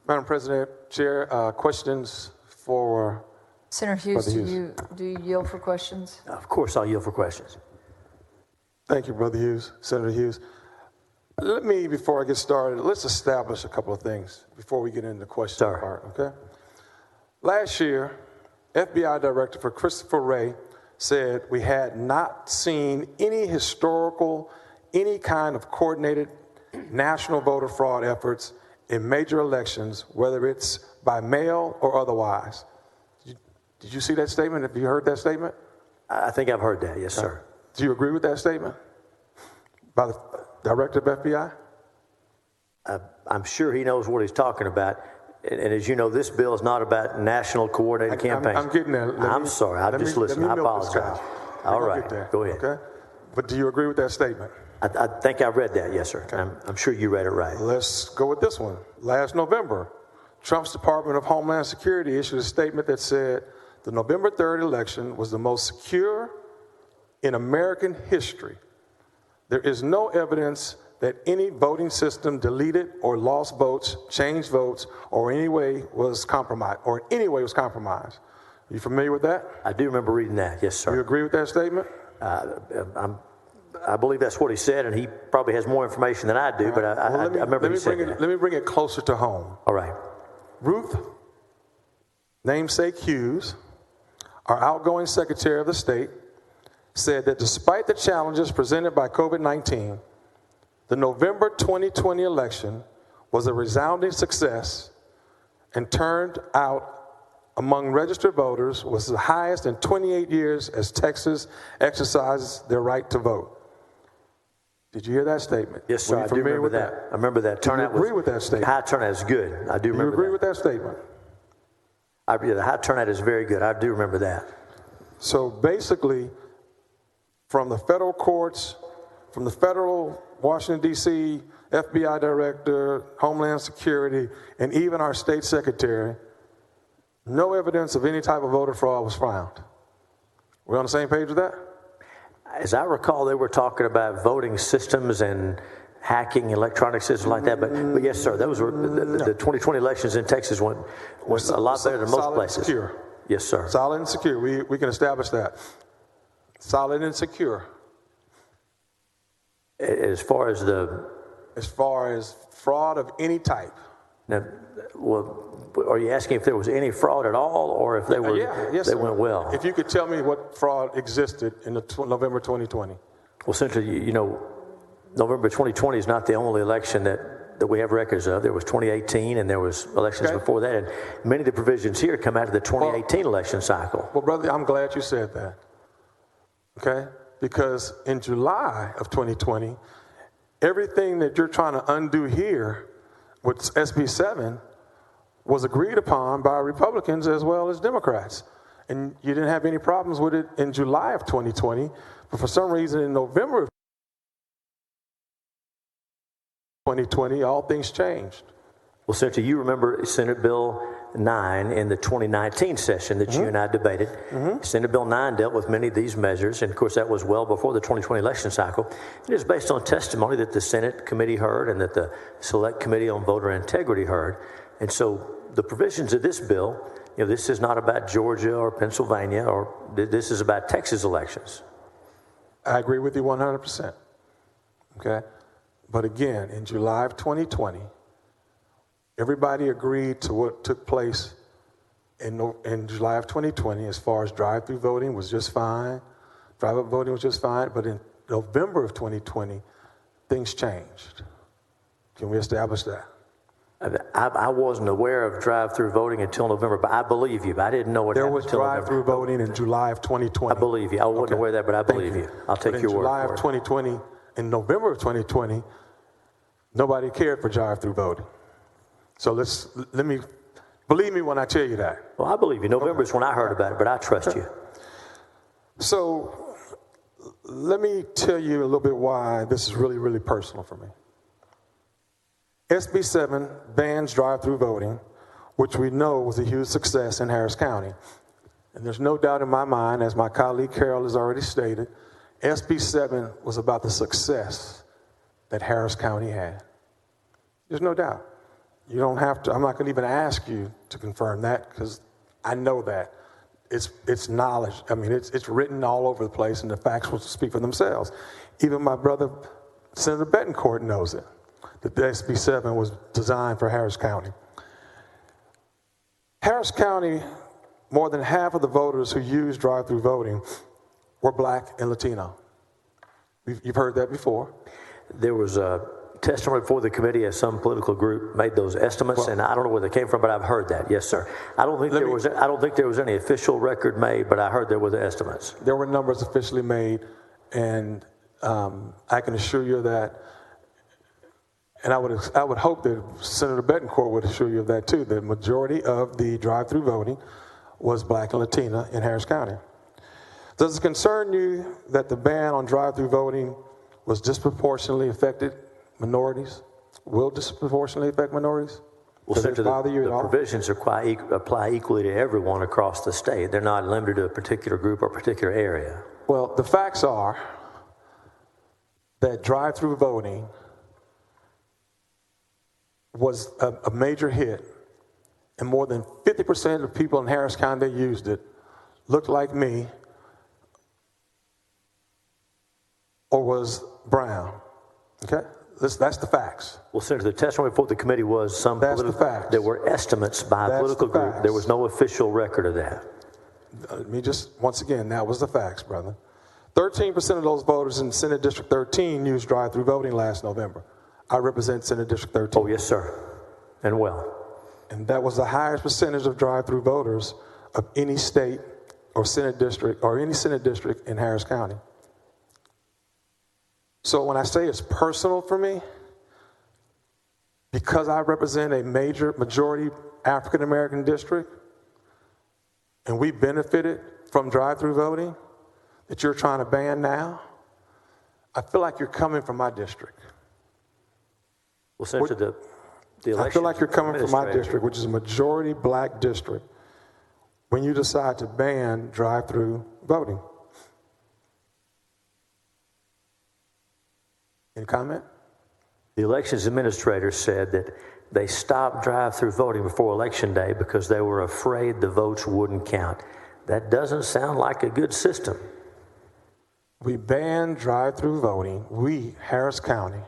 Madam President, Chair, questions for Senator Hughes, Brother Hughes. do you yield for questions? Of course, I'll yield for questions. Thank you, Brother Hughes, Senator Hughes. Let me, before I get started, let's establish a couple of things before we get into the question part, okay? Last year, FBI Director Christopher Wray said we had not seen any kind of coordinated national voter fraud efforts in major elections, whether it's by mail or otherwise. Did you see that statement? Have you heard that statement? I think I've heard that, yes, sir. Do you agree with that statement by the Director of FBI? I'm sure he knows what he's talking about. And as you know, this bill is not about national coordinated campaigns. I'm getting there. I'm sorry. I'm just listening. I apologize. All right. Go ahead. Okay. But do you agree with that statement? I think I read that, yes, sir. Okay. I'm sure you read it right. Let's go with this one. Last November, Trump's Department of Homeland Security issued a statement that said the November 3rd election was the most secure in American history. There is no evidence that any voting system deleted or lost votes, changed votes, or in any way was compromised. Are you familiar with that? I do remember reading that, yes, sir. You agree with that statement? I believe that's what he said, and he probably has more information than I do, but I remember he said that. Let me bring it closer to home. All right. Ruth, namesake Hughes, our outgoing Secretary of the State, said that despite the challenges presented by COVID-19, the November 2020 election was a resounding success and turned out among registered voters was the highest in 28 years as Texas exercises their right to vote. Did you hear that statement? Yes, sir. I do remember that. I remember that. Turnout. Do you agree with that statement? High turnout is good. I do remember that. You agree with that statement? The high turnout is very good. I do remember that. So basically, from the federal courts, from the federal Washington, D.C., FBI Director, Homeland Security, and even our state secretary, no evidence of any type of voter fraud was found. We're on the same page with that? As I recall, they were talking about voting systems and hacking electronic systems like that. But yes, sir, those were the 2020 elections in Texas went a lot better than most places. And secure. Yes, sir. Solid and secure. We can establish that. Solid and secure. As far as fraud of any type. Now, well, are you asking if there was any fraud at all, or if they were they went well? If you could tell me what fraud existed in November 2020. Well, Senator, you know, November 2020 is not the only election that we have records of. There was 2018, and there was elections before that, and many of the provisions here come out of the 2018 election cycle. Well, brother, I'm glad you said that. Okay, because in July of 2020, everything that you're trying to undo here with SB 7 was agreed upon by Republicans as well as Democrats. And you didn't have any problems with it in July of 2020, but for some reason in November of 2020, all things changed. Well, Senator, you remember Senate Bill 9 in the 2019 session that you and I debated. Senate Bill 9 dealt with many of these measures, and of course that was well before the 2020 election cycle. It is based on testimony that the Senate committee heard and that the Select Committee on Voter Integrity heard. And so the provisions of this bill, you know, this is not about Georgia or Pennsylvania, or this is about Texas elections. I agree with you 100%. Okay? But again, in July of 2020, everybody agreed to what took place in July of 2020 as far as drive-through voting was just fine. Drive-up voting was just fine. But in November of 2020, things changed. Can we establish that? I wasn't aware of drive-through voting until November, but I believe you. But I didn't know what happened until November. There was drive-through voting in July of 2020. I believe you. I wasn't aware of that, but I believe you. I'll take your word for it. In July of 2020, in November of 2020, nobody cared for drive-through voting. So believe me when I tell you that. Well, I believe you. November is when I heard about it, but I trust you. So let me tell you a little bit why this is really, really personal for me. SB 7 bans drive-through voting, which we know was a huge success in Harris County. And there's no doubt in my mind, as my colleague Carol has already stated, SB 7 was about the success that Harris County had. There's no doubt. You don't have to, I'm not going to even ask you to confirm that because I know that. It's knowledge. I mean, it's written all over the place, and the facts will speak for themselves. Even my brother, Senator Betancourt, knows it, that the SB 7 was designed for Harris County. Harris County, more than half of the voters who used drive-through voting were black and Latino. You've heard that before. There was a testimony before the committee as some political group made those estimates, and I don't know where they came from, but I've heard that. Yes, sir. I don't think there was any official record made, but I heard there were the estimates. There were numbers officially made, and I can assure you of that. And I would hope that Senator Betancourt would assure you of that too. The majority of the drive-through voting was black and Latina in Harris County. Does it concern you that the ban on drive-through voting was disproportionately affected minorities? Will disproportionately affect minorities? Well, Senator, the provisions apply equally to everyone across the state. They're not limited to a particular group or particular area. Well, the facts are that drive-through voting was a major hit, and more than 50% of people in Harris County that used it looked like me or was brown. Okay? That's the facts. Well, Senator, the testimony before the committee was there were estimates by a political group. There was no official record of that. Let me just, once again, that was the facts, brother. 13% of those voters in Senate District 13 used drive-through voting last November. I represent Senate District 13. Oh, yes, sir. And well. And that was the highest percentage of drive-through voters of any state or Senate district or any Senate district in Harris County. So when I say it's personal for me, because I represent a majority African-American district, and we benefited from drive-through voting that you're trying to ban now, I feel like you're coming from my district. Well, Senator, the election, I feel like you're coming from my district, which is a majority black district, when you decide to ban drive-through voting. Any comment? The elections administrator said that they stopped drive-through voting before Election Day because they were afraid the votes wouldn't count. That doesn't sound like a good system. We banned drive-through voting. We, Harris County,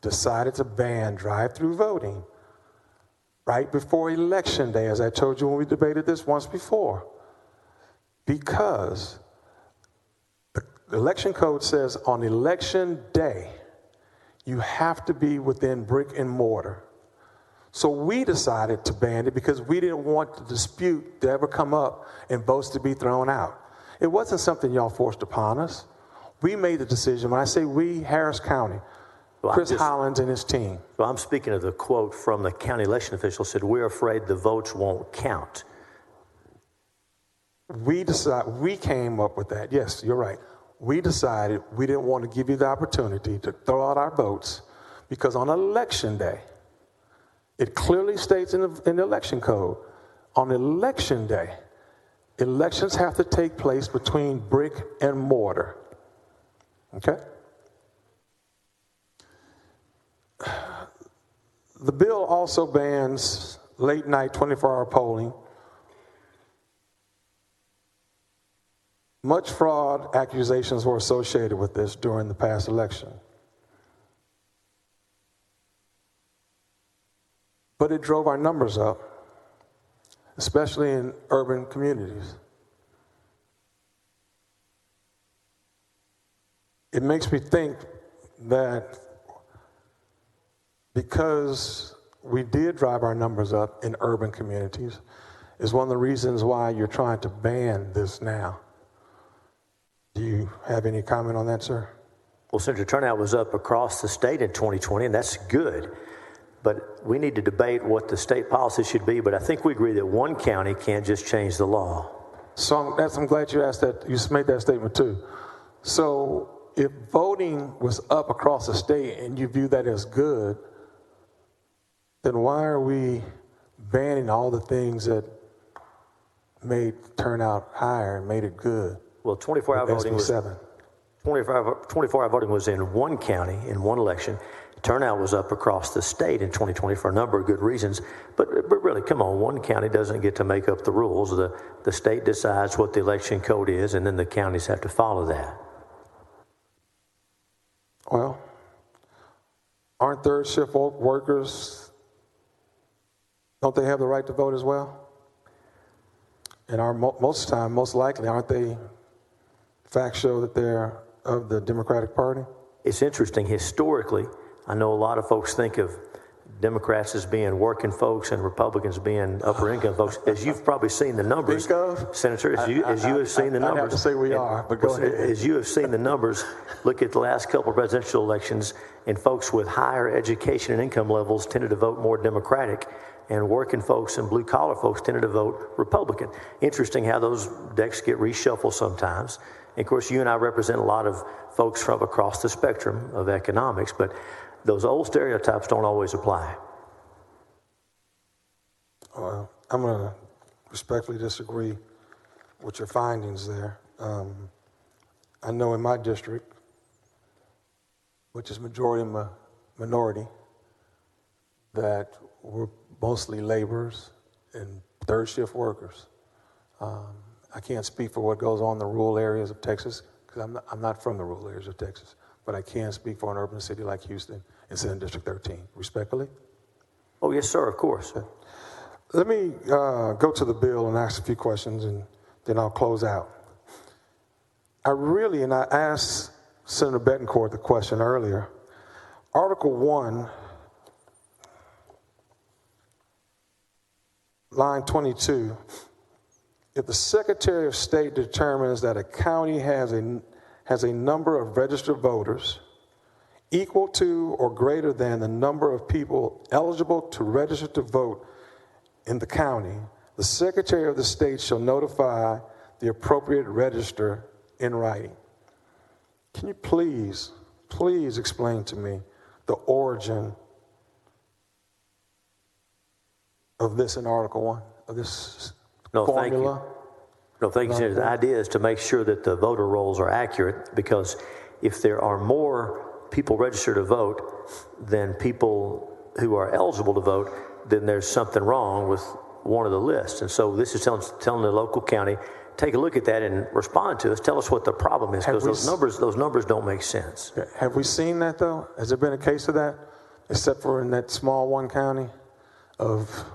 decided to ban drive-through voting right before Election Day, as I told you when we debated this once before, because the election code says on Election Day, you have to be within brick and mortar. So we decided to ban it because we didn't want the dispute to ever come up and votes to be thrown out. It wasn't something y'all forced upon us. We made the decision. When I say we, Harris County, Chris Hollins and his team. Well, I'm speaking of the quote from the county election official said, "We're afraid the votes won't count." We came up with that. Yes, you're right. We decided we didn't want to give you the opportunity to throw out our votes because on Election Day, it clearly states in the election code, on Election Day, elections have to take place between brick and mortar. Okay? The bill also bans late night 24-hour polling. Much fraud accusations were associated with this during the past election. But it drove our numbers up, especially in urban communities. It makes me think that because we did drive our numbers up in urban communities is one of the reasons why you're trying to ban this now. Do you have any comment on that, sir? Well, Senator, turnout was up across the state in 2020, and that's good. But we need to debate what the state policy should be. But I think we agree that one county can't just change the law. So I'm glad you asked that. You made that statement too. So if voting was up across the state and you view that as good, then why are we banning all the things that made turnout higher and made it good? Well, 24-hour voting was 24-hour voting was in one county in one election. turnout was up across the state in 2020 for a number of good reasons. But really, come on, one county doesn't get to make up the rules. The state decides what the election code is, and then the counties have to follow that. Well, aren't third shift workers, don't they have the right to vote as well? And most time, most likely, aren't they, facts show that they're of the Democratic Party? It's interesting. Historically, I know a lot of folks think of Democrats as being working folks and Republicans being upper income folks. As you've probably seen the numbers, Senator, as you have seen the numbers. I have to say we are, but go ahead. As you have seen the numbers, look at the last couple of presidential elections, and folks with higher education and income levels tended to vote more Democratic, and working folks and blue-collar folks tended to vote Republican. Interesting how those decks get reshuffled sometimes. And of course, you and I represent a lot of folks from across the spectrum of economics, but those old stereotypes don't always apply. I'm going to respectfully disagree with your findings there. I know in my district, which is majority minority, that we're mostly laborers and third shift workers. I can't speak for what goes on in the rural areas of Texas because I'm not from the rural areas of Texas, but I can speak for an urban city like Houston and Senate District 13. Respectfully? Oh, yes, sir, of course. Let me go to the bill and ask a few questions, and then I'll close out. I asked Senator Betancourt the question earlier. Article 1, line 22, if the Secretary of State determines that a county has a number of registered voters equal to or greater than the number of people eligible to register to vote in the county, the Secretary of the State shall notify the appropriate register in writing. Can you please explain to me the origin of this in Article 1, of this formula? Thank you. The idea is to make sure that the voter rolls are accurate, because if there are more people registered to vote than people who are eligible to vote, then there's something wrong with one of the lists. And so this is telling the local county, take a look at that and respond to us. Tell us what the problem is, because those numbers don't make sense. Have we seen that, though? Has there been a case of that, except for in that small one county of